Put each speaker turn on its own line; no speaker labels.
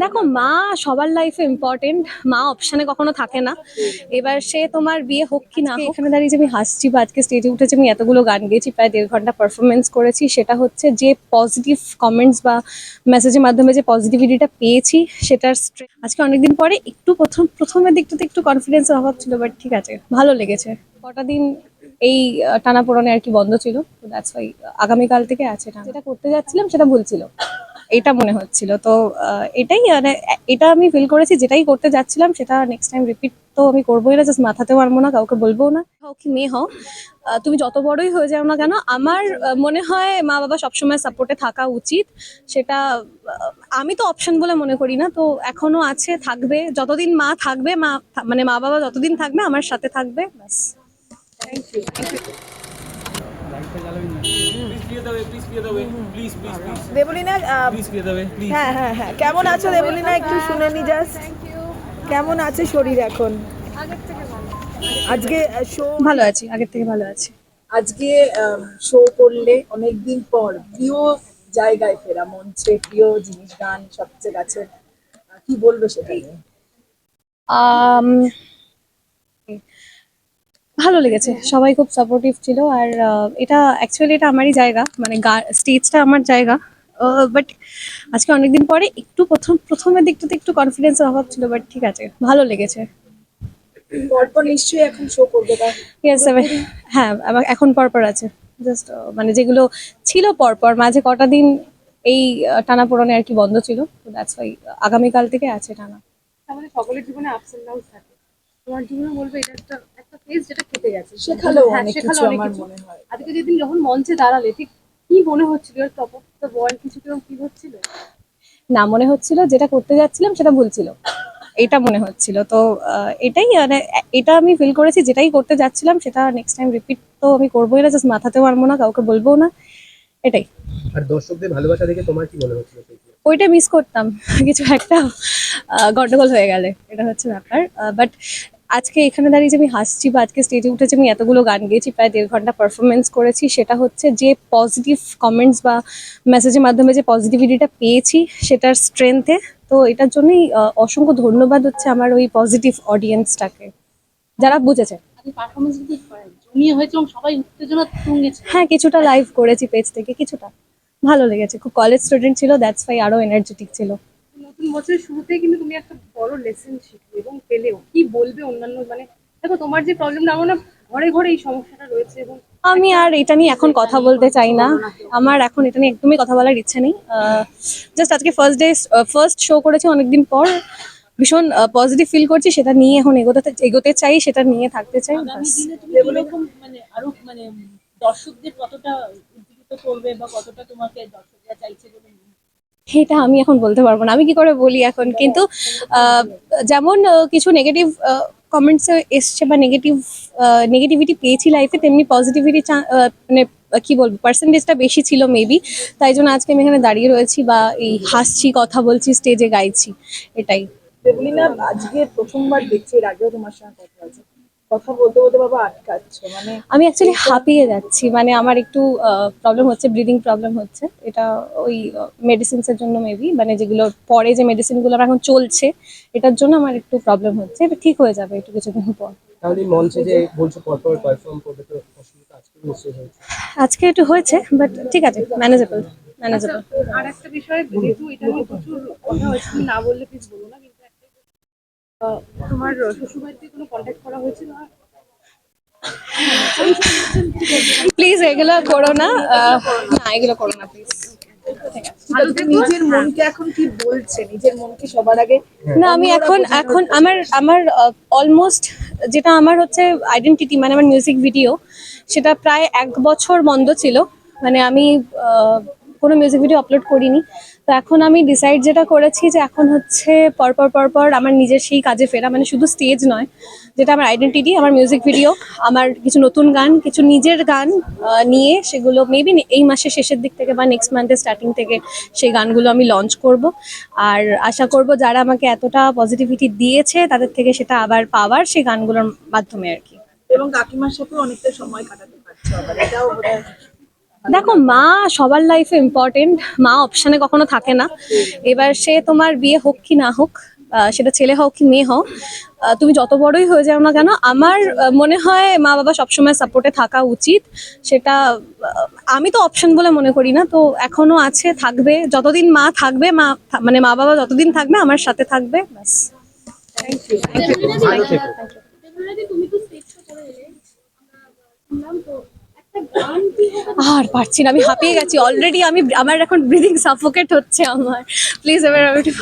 দেখো, মা সবার লাইফে ইম্পর্টেন্ট। মা অপশনে কখনো থাকে না। এবার সে তোমার বিয়ে হোক কি না হোক, এখানে দাঁড়িয়ে যে আমি হাসছি বা আজকে স্টেজে উঠেছি, আমি এতগুলো গান গেয়েছি, প্রায় 1.5 ঘন্টা পারফরমেন্স করেছি, সেটা হচ্ছে যে পজিটিভ কমেন্টস বা মেসেজের মাধ্যমে যে পজিটিভিটিটা পেয়েছি সেটার আজকে অনেকদিন পরে একটু প্রথমের দিকটাতে একটু কনফিডেন্সের অভাব ছিল, বাট ঠিক আছে, ভালো লেগেছে। কটা দিন এই টানাপোড়েনে আর কি বন্ধ ছিল, তো দ্যাটস ওয়াই আগামীকাল থেকে আছে টানা। যেটা করতে যাচ্ছিলাম সেটা ভুল ছিল, এটা মনে হচ্ছিল। তো এটাই মানে এটা আমি ফিল করেছি, যেটাই করতে যাচ্ছিলাম সেটা নেক্সট টাইম রিপিট তো আমি করবোই না, জাস্ট মাথাতেও আনবো না, কাউকে বলবো না। হও কি মেয়ে হও, তুমি যত বড়ই হয়ে যাও না কেন, আমার মনে হয় মা বাবা সবসময় সাপোর্টে থাকা উচিত। সেটা আমি তো অপশন বলে মনে করি না, তো এখনো আছে, থাকবে যতদিন মা থাকবে, মানে মা বাবা যতদিন থাকবে আমার সাথে থাকবে, ব্যাস। Thank you.
দেবলীনা, হ্যাঁ হ্যাঁ হ্যাঁ, কেমন আছো দেবলীনা? একটু শুনে নি জাস্ট। কেমন আছে শরীর এখন? আজকে শো
ভালো আছি, আগের থেকে ভালো আছি।
আজকে শো করলে অনেকদিন পর প্রিয় জায়গায় ফেরা, মঞ্চে প্রিয় জিনিস, গান সবচেয়ে কাছে, কি বলবে সেটা নিয়ে?
আম, ভালো লেগেছে, সবাই খুব সাপোর্টিভ ছিল। আর এটা অ্যাকচুয়ালি এটা আমারই জায়গা, মানে স্টেজটা আমার জায়গা। বাট আজকে অনেকদিন পরে একটু প্রথমের দিকটাতে একটু কনফিডেন্সের অভাব ছিল, বাট ঠিক আছে, ভালো লেগেছে।
পরপর নিশ্চয়ই এখন শো করবে বা
ইয়েস, হ্যাঁ, আমার এখন পরপর আছে। জাস্ট মানে যেগুলো ছিল পরপর, মাঝে কটা দিন এই টানাপোড়েনে আর কি বন্ধ ছিল, তো দ্যাটস ওয়াই আগামীকাল থেকে আছে টানা।
আমাদের সকলের জীবনে আপস এন্ড ডাউন থাকে। তোমার জীবনে বলবে এটা একটা একটা ফেজ যেটা কেটে গেছে,
শেখালো
হ্যাঁ,
অনেক
শেখালো
কিছু
অনেক
আমার
কিছু।
মনে হয়।
আজকে যেদিন যখন মঞ্চে দাঁড়ালে ঠিক কি মনে হচ্ছিল? টপ অফ দ্য ওয়ার্ল্ড কিছু কেউ কি হচ্ছিল?
না, মনে হচ্ছিল যেটা করতে যাচ্ছিলাম সেটা ভুল ছিল, এটা মনে হচ্ছিল। তো এটাই মানে এটা আমি ফিল করেছি, যেটাই করতে যাচ্ছিলাম সেটা নেক্সট টাইম রিপিট তো আমি করবোই না, জাস্ট মাথাতেও আনবো না, কাউকে বলবো না, এটাই।
আর দর্শকদের ভালোবাসা দেখে তোমার কি মনে হচ্ছিল?
ওইটা মিস করতাম কিছু একটা গন্ডগোল হয়ে গেলে, এটা হচ্ছে ব্যাপার। বাট আজকে এখানে দাঁড়িয়ে যে আমি হাসছি বা আজকে স্টেজে উঠেছি, আমি এতগুলো গান গেয়েছি, প্রায় 1.5 ঘন্টা পারফরমেন্স করেছি, সেটা হচ্ছে যে পজিটিভ কমেন্টস বা মেসেজের মাধ্যমে যে পজিটিভিটিটা পেয়েছি সেটার স্ট্রেংথে। তো এটার জন্যই অসংখ্য ধন্যবাদ হচ্ছে আমার ওই পজিটিভ অডিয়েন্সটাকে, যারা বুঝেছে।
আপনি পারফরমেন্স কিন্তু জমিয়ে হয়েছে এবং সবাই উত্তেজনা তুঙ্গে ছিল।
হ্যাঁ, কিছুটা লাইভ করেছি পেজ থেকে, কিছুটা ভালো লেগেছে। খুব কলেজ স্টুডেন্ট ছিল, দ্যাটস ওয়াই আরো এনার্জেটিক ছিল।
নতুন বছরের শুরুতেই কিন্তু তুমি একটা বড় লেসন শিখলে এবং পেলেও। কি বলবে অন্যান্য, মানে দেখো তোমার যে প্রবলেমটা, আমার না ঘরে ঘরে এই সমস্যাটা রয়েছে এবং
আমি আর এটা নিয়ে এখন কথা বলতে চাই না, আমার এখন এটা নিয়ে একদমই কথা বলার ইচ্ছে নেই। জাস্ট আজকে ফার্স্ট শো করেছি অনেকদিন পর, ভীষণ পজিটিভ ফিল করছি, সেটা নিয়ে এখন এগোতে চাই, সেটা নিয়ে থাকতে চাই,
আগামী
ব্যাস।
দিনে তুমি কিরকম মানে আরো মানে দর্শকদের কতটা উজ্জীবিত করবে বা কতটা তোমাকে দর্শকরা চাইছে বলে মনে হয়?
এটা আমি এখন বলতে পারবো না, আমি কি করে বলি এখন। কিন্তু যেমন কিছু নেগেটিভ কমেন্টস এসছে বা নেগেটিভিটি পেয়েছি লাইফে, তেমনি পজিটিভিটি মানে কি বলবো, পার্সেন্টেজটা বেশি ছিল মেবি, তাই জন্য আজকে আমি এখানে দাঁড়িয়ে রয়েছি বা এই হাসছি, কথা বলছি, স্টেজে গাইছি, এটাই।
দেবলীনা, আজকে প্রথমবার দেখছি, এর আগেও তোমার সঙ্গে কথা আছে, কথা বলতে বলতে বাবা আটকাচ্ছ, মানে
আমি অ্যাকচুয়ালি হাঁপিয়ে যাচ্ছি, মানে আমার একটু প্রবলেম হচ্ছে, ব্রিদিং প্রবলেম হচ্ছে, এটা ওই মেডিসিনসের জন্য মেবি, মানে যেগুলো পরে যে মেডিসিনগুলো আমার এখন চলছে, এটার জন্য আমার একটু প্রবলেম হচ্ছে, এটা ঠিক হয়ে যাবে একটু কিছুদিন পর।
তাহলে এই মঞ্চে যে বলছো পরপর পারফর্ম করবে, তো অসুবিধা আজকে নিশ্চয়ই হয়েছে।
আজকে একটু হয়েছে, বাট ঠিক আছে, ম্যানেজেবল ম্যানেজেবল।
আর একটা বিষয়, যেহেতু এটা নিয়ে প্রচুর কথা হয়েছে, তুমি না বললে প্লিজ বলো না, কিন্তু একটা তোমার শ্বশুরবাড়িতে কোনো কন্ট্যাক্ট করা হয়েছিল?
প্লিজ এগুলো করো না, না এগুলো করো না প্লিজ।
নিজের মনকে এখন কি বলছে, নিজের মনকে সবার আগে?
না, আমি এখন আমার অলমোস্ট যেটা আমার হচ্ছে আইডেন্টিটি, মানে আমার মিউজিক ভিডিও, সেটা প্রায় 1 বছর বন্ধ ছিল, মানে আমি কোনো মিউজিক ভিডিও আপলোড করিনি। তো এখন আমি ডিসাইড যেটা করেছি যে এখন হচ্ছে পরপর আমার নিজের সেই কাজে ফেরা, মানে শুধু স্টেজ নয়, যেটা আমার আইডেন্টিটি, আমার মিউজিক ভিডিও, আমার কিছু নতুন গান, কিছু নিজের গান নিয়ে, সেগুলো মেবি এই মাসের শেষের দিক থেকে বা নেক্সট মান্থের স্টার্টিং থেকে সেই গানগুলো আমি লঞ্চ করব। আর আশা করব যারা আমাকে এতটা পজিটিভিটি দিয়েছে তাদের থেকে সেটা আবার পাওয়ার সেই গানগুলোর মাধ্যমে আর কি।
এবং কাকিমার সাথে অনেকটা সময় কাটাতে পারছো, আবার এটাও বোধহয়
দেখো, মা সবার লাইফে ইম্পর্টেন্ট, মা অপশানে কখনো থাকে না। এবার সে তোমার বিয়ে হোক কি না হোক, সেটা ছেলে হোক কি মেয়ে হোক, তুমি যত বড়ই হয়ে যাও না কেন, আমার মনে হয় মা বাবা সবসময় সাপোর্টে থাকা উচিত। সেটা আমি তো অপশন বলে মনে করি না, তো এখনো আছে, থাকবে যতদিন মা থাকবে, মানে মা বাবা যতদিন থাকবে আমার সাথে থাকবে, ব্যাস।
তুমি তো স্টেজ শো করে এলে, শুনলাম তো একটা গান কি হবে?
আর পারছি না, আমি হাঁপিয়ে গেছি অলরেডি, আমার এখন ব্রিদিং সাফোকেট হচ্ছে আমার। প্লিজ এবার আমি একটু